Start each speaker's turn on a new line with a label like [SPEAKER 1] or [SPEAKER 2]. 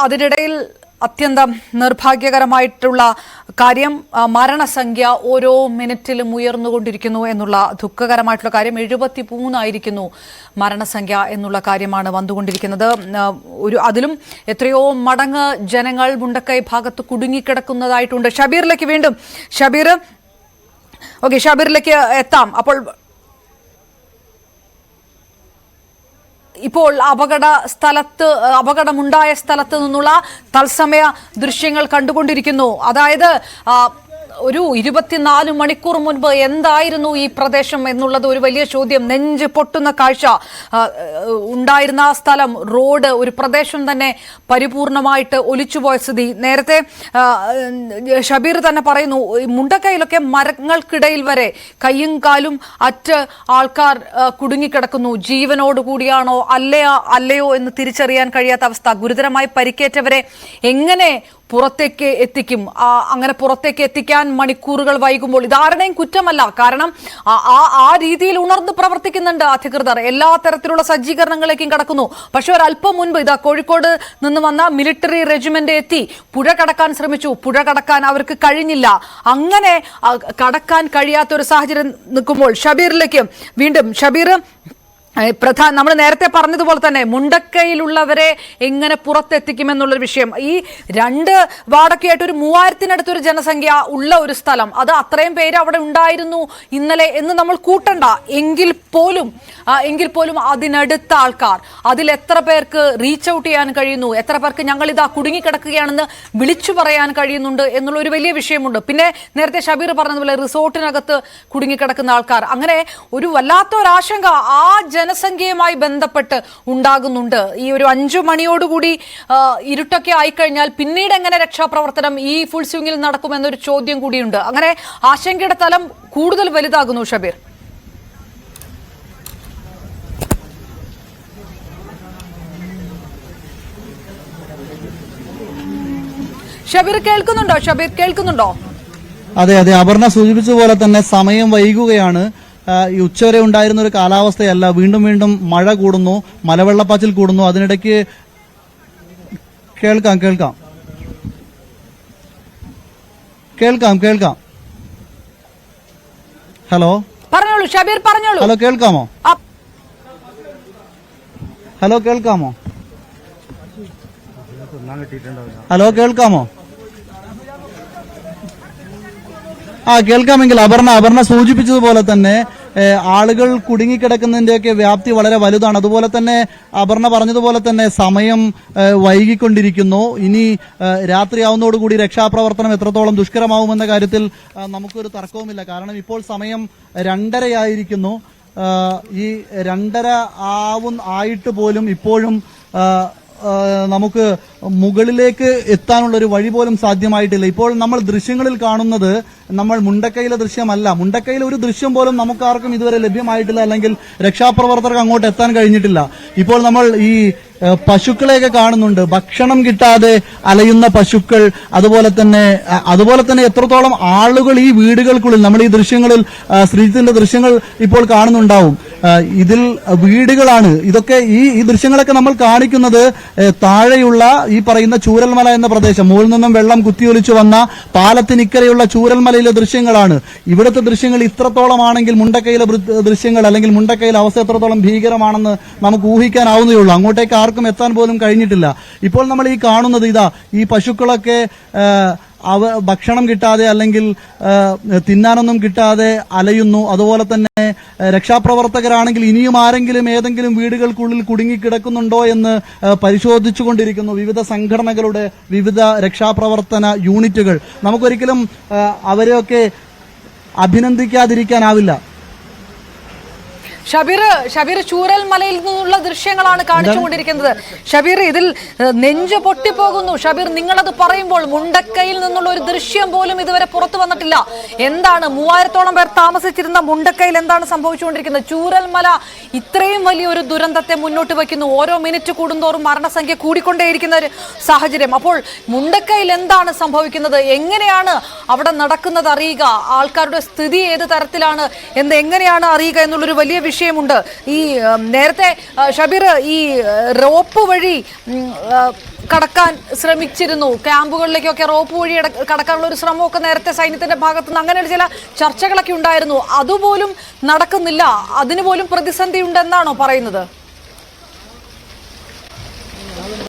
[SPEAKER 1] അതിനിടയിൽ അത്യന്തം നിർഭാഗ്യകരമായിട്ടുള്ള കാര്യം മരണസംഖ്യ ഓരോ മിനിറ്റിലും ഉയർന്നുകൊണ്ടിരിക്കുന്നു എന്നുള്ള ദുഃഖകരമായിട്ടുള്ള കാര്യം. 73 ആയിരിക്കുന്നു മരണസംഖ്യ എന്നുള്ള കാര്യമാണ് വന്നുകൊണ്ടിരിക്കുന്നത്. അതിലും എത്രയോ മടങ്ങ് ജനങ്ങൾ മുണ്ടക്കൈ ഭാഗത്ത് കുടുങ്ങിക്കിടക്കുന്നതായിട്ടുണ്ട്. ഷബീറിലേക്ക് വീണ്ടും ഷബീറിലേക്ക് എത്താം. ഇപ്പോൾ അപകടമുണ്ടായ സ്ഥലത്ത് നിന്നുള്ള തത്സമയ ദൃശ്യങ്ങൾ കണ്ടുകൊണ്ടിരിക്കുന്നു. അതായത് ഒരു 24 മണിക്കൂർ മുൻപ് എന്തായിരുന്നു ഈ പ്രദേശം എന്നുള്ളത് ഒരു വലിയ ചോദ്യം. നെഞ്ച് പൊട്ടുന്ന കാഴ്ച. ഉണ്ടായിരുന്ന സ്ഥലം, റോഡ്, ഒരു പ്രദേശം തന്നെ പരിപൂർണമായിട്ട് ഒലിച്ചുപോയ സ്ഥിതി. നേരത്തെ ഷബീർ തന്നെ പറയുന്നു, മുണ്ടക്കൈയിലൊക്കെ മരങ്ങൾക്കിടയിൽ വരെ കയ്യും കാലും അറ്റ് ആൾക്കാർ കുടുങ്ങിക്കിടക്കുന്നു. ജീവനോടുകൂടിയാണോ അല്ലയോ എന്ന് തിരിച്ചറിയാൻ കഴിയാത്ത അവസ്ഥ. ഗുരുതരമായി പരിക്കേറ്റവരെ എങ്ങനെ പുറത്തേക്ക് എത്തിക്കും? അങ്ങനെ പുറത്തേക്ക് എത്തിക്കാൻ മണിക്കൂറുകൾ വൈകുമ്പോൾ ഇതാരുടെയും കുറ്റമല്ല. കാരണം ആ രീതിയിൽ ഉണർന്ന് പ്രവർത്തിക്കുന്നുണ്ട് അധികൃതർ. എല്ലാ തരത്തിലുള്ള സജ്ജീകരണങ്ങളിലേക്കും കടക്കുന്നു. പക്ഷെ ഒരല്പം മുൻപ് ഇതാ കോഴിക്കോട് നിന്ന് വന്ന മിലിറ്ററി റെജിമെന്റ് എത്തി പുഴ കടക്കാൻ ശ്രമിച്ചു. പുഴ കടക്കാൻ അവർക്ക് കഴിഞ്ഞില്ല. അങ്ങനെ കടക്കാൻ കഴിയാത്ത ഒരു സാഹചര്യം നിൽക്കുമ്പോൾ ഷബീറിലേക്ക് വീണ്ടും. ഷബീർ, നമ്മൾ നേരത്തെ പറഞ്ഞതുപോലെ തന്നെ മുണ്ടക്കൈയിലുള്ളവരെ എങ്ങനെ പുറത്തെത്തിക്കുമെന്നുള്ളൊരു വിഷയം. ഈ 2 വാർഡൊക്കെയായിട്ട് ഒരു 3000-നടുത്തൊരു ജനസംഖ്യ ഉള്ള ഒരു സ്ഥലം, അത് അത്രയും പേര് അവിടെ ഉണ്ടായിരുന്നു ഇന്നലെ എന്ന് നമ്മൾ കൂട്ടണ്ട. എങ്കിൽ പോലും അതിനടുത്ത ആൾക്കാർ, അതിൽ എത്ര പേർക്ക് റീച്ച് ഔട്ട് ചെയ്യാൻ കഴിയുന്നു, എത്ര പേർക്ക് ഞങ്ങളിതാ കുടുങ്ങിക്കിടക്കുകയാണെന്ന് വിളിച്ചു പറയാൻ കഴിയുന്നുണ്ട് എന്നുള്ള ഒരു വലിയ വിഷയമുണ്ട്. പിന്നെ നേരത്തെ ഷബീർ പറഞ്ഞതുപോലെ റിസോർട്ടിനകത്ത് കുടുങ്ങിക്കിടക്കുന്ന ആൾക്കാർ, അങ്ങനെ ഒരു വല്ലാത്ത ഒരാശങ്ക ആ ജനസംഖ്യയുമായി ബന്ധപ്പെട്ട് ഉണ്ടാകുന്നുണ്ട്. ഈ ഒരു 5 മണിയോടുകൂടി ഇരുട്ടൊക്കെ ആയിക്കഴിഞ്ഞാൽ പിന്നീട് എങ്ങനെ രക്ഷാപ്രവർത്തനം ഈ ഫുൾ സ്വിംഗിൽ നടക്കുമെന്നൊരു ചോദ്യം കൂടിയുണ്ട്. അങ്ങനെ ആശങ്കയുടെ തലം കൂടുതൽ വലുതാകുന്നു. ഷബീർ കേൾക്കുന്നുണ്ടോ?
[SPEAKER 2] അതെ, അപർണ സൂചിപ്പിച്ചതുപോലെ തന്നെ സമയം വൈകുകയാണ്. ഈ ഉച്ചവരെ ഉണ്ടായിരുന്ന ഒരു കാലാവസ്ഥയല്ല. വീണ്ടും മഴ കൂടുന്നു, മലവെള്ളപ്പാച്ചിൽ കൂടുന്നു. അതിനിടയ്ക്ക് കേൾക്കാം. ഹലോ,
[SPEAKER 1] പറഞ്ഞോളൂ ഷബീർ, പറഞ്ഞോളൂ.
[SPEAKER 2] ഹലോ, കേൾക്കാമോ? കേൾക്കാമെങ്കിൽ അപർണ സൂചിപ്പിച്ചതുപോലെ തന്നെ ആളുകൾ കുടുങ്ങിക്കിടക്കുന്നതിന്റെയൊക്കെ വ്യാപ്തി വളരെ വലുതാണ്. അതുപോലെ തന്നെ അപർണ പറഞ്ഞതുപോലെ തന്നെ സമയം വൈകിക്കൊണ്ടിരിക്കുന്നു. ഇനി രാത്രിയാവുന്നതോടുകൂടി രക്ഷാപ്രവർത്തനം എത്രത്തോളം ദുഷ്കരമാവുമെന്ന കാര്യത്തിൽ നമുക്കൊരു തർക്കവുമില്ല. കാരണം ഇപ്പോൾ സമയം 2:30 ആയിരിക്കുന്നു. ഈ 2:30 ആയിട്ട് പോലും ഇപ്പോഴും നമുക്ക് മുകളിലേക്ക് എത്താനുള്ള ഒരു വഴി പോലും സാധ്യമായിട്ടില്ല. ഇപ്പോൾ നമ്മൾ ദൃശ്യങ്ങളിൽ കാണുന്നത് നമ്മൾ മുണ്ടക്കൈയിലെ ദൃശ്യമല്ല. മുണ്ടക്കൈയിലെ ഒരു ദൃശ്യം പോലും നമുക്കാർക്കും ഇതുവരെ ലഭ്യമായിട്ടില്ല, അല്ലെങ്കിൽ രക്ഷാപ്രവർത്തകർക്ക് അങ്ങോട്ട് എത്താൻ കഴിഞ്ഞിട്ടില്ല. ഇപ്പോൾ നമ്മൾ ഈ പശുക്കളെയൊക്കെ കാണുന്നുണ്ട്, ഭക്ഷണം കിട്ടാതെ അലയുന്ന പശുക്കൾ. അതുപോലെ തന്നെ എത്രത്തോളം ആളുകൾ ഈ വീടുകൾക്കുള്ളിൽ, നമ്മൾ ഈ ദൃശ്യങ്ങളിൽ ശ്രീജിത്തിന്റെ ദൃശ്യങ്ങൾ ഇപ്പോൾ കാണുന്നുണ്ടാവും. ഇതിൽ വീടുകളാണ് ഇതൊക്കെ. ഈ ദൃശ്യങ്ങളൊക്കെ നമ്മൾ കാണിക്കുന്നത് താഴെയുള്ള ഈ പറയുന്ന ചൂരൽമല എന്ന പ്രദേശം, മുകളിൽ നിന്നും വെള്ളം കുത്തിയൊലിച്ചു വന്ന പാലത്തിനിക്കരെയുള്ള ചൂരൽമലയിലെ ദൃശ്യങ്ങളാണ്. ഇവിടുത്തെ ദൃശ്യങ്ങൾ ഇത്രത്തോളമാണെങ്കിൽ മുണ്ടക്കൈയിലെ ദൃശ്യങ്ങൾ, അല്ലെങ്കിൽ മുണ്ടക്കൈയിലെ അവസ്ഥ എത്രത്തോളം ഭീകരമാണെന്ന് നമുക്ക് ഊഹിക്കാനാവുന്നേ ഉള്ളൂ. അങ്ങോട്ടേക്ക് ആർക്കും എത്താൻ പോലും കഴിഞ്ഞിട്ടില്ല. ഇപ്പോൾ നമ്മൾ ഈ കാണുന്നത് ഈ പശുക്കളൊക്കെ ഭക്ഷണം കിട്ടാതെ, അല്ലെങ്കിൽ തിന്നാനൊന്നും കിട്ടാതെ അലയുന്നു. അതുപോലെ തന്നെ രക്ഷാപ്രവർത്തകരാണെങ്കിൽ ഇനിയും ആരെങ്കിലും ഏതെങ്കിലും വീടുകൾക്കുള്ളിൽ കുടുങ്ങിക്കിടക്കുന്നുണ്ടോ എന്ന് പരിശോധിച്ചുകൊണ്ടിരിക്കുന്നു വിവിധ സംഘടനകളുടെ വിവിധ രക്ഷാപ്രവർത്തന യൂണിറ്റുകൾ. നമുക്കൊരിക്കലും അവരെയൊക്കെ അഭിനന്ദിക്കാതിരിക്കാനാവില്ല.
[SPEAKER 1] ഷബീർ ചൂരൽമലയിൽ നിന്നുള്ള ദൃശ്യങ്ങളാണ് കാണിച്ചുകൊണ്ടിരിക്കുന്നത്. ഷബീർ, ഇതിൽ നെഞ്ച് പൊട്ടിപ്പോകുന്നു. ഷബീർ, നിങ്ങളത് പറയുമ്പോൾ മുണ്ടക്കൈയിൽ നിന്നുള്ള ഒരു ദൃശ്യം പോലും ഇതുവരെ പുറത്തു വന്നിട്ടില്ല. എന്താണ് 3000-ഓളം പേർ താമസിച്ചിരുന്ന മുണ്ടക്കൈയിൽ എന്താണ് സംഭവിച്ചുകൊണ്ടിരിക്കുന്നത്? ചൂരൽമല ഇത്രയും വലിയൊരു ദുരന്തത്തെ മുന്നോട്ട് വയ്ക്കുന്നു. ഓരോ മിനിറ്റ് കൂടുന്തോറും മരണസംഖ്യ കൂടിക്കൊണ്ടേയിരിക്കുന്ന ഒരു സാഹചര്യം. അപ്പോൾ മുണ്ടക്കൈയിൽ എന്താണ് സംഭവിക്കുന്നത്? എങ്ങനെയാണ് അവിടെ നടക്കുന്നത് അറിയുക? ആൾക്കാരുടെ സ്ഥിതി ഏത് തരത്തിലാണ് എന്ന് എങ്ങനെയാണ് അറിയുക എന്നുള്ളൊരു വലിയ വിഷയമുണ്ട്. ഈ നേരത്തെ ഷബീർ ഈ റോപ്പ് വഴി കടക്കാൻ ശ്രമിച്ചിരുന്നു. ക്യാമ്പുകളിലേക്കൊക്കെ റോപ്പ് വഴി കടക്കാനുള്ള ഒരു ശ്രമമൊക്കെ നേരത്തെ സൈന്യത്തിന്റെ ഭാഗത്തുനിന്ന് അങ്ങനെ ചില ചർച്ചകളൊക്കെ ഉണ്ടായിരുന്നു. അതുപോലും നടക്കുന്നില്ല. അതിനുപോലും പ്രതിസന്ധി ഉണ്ടെന്നാണോ പറയുന്നത്?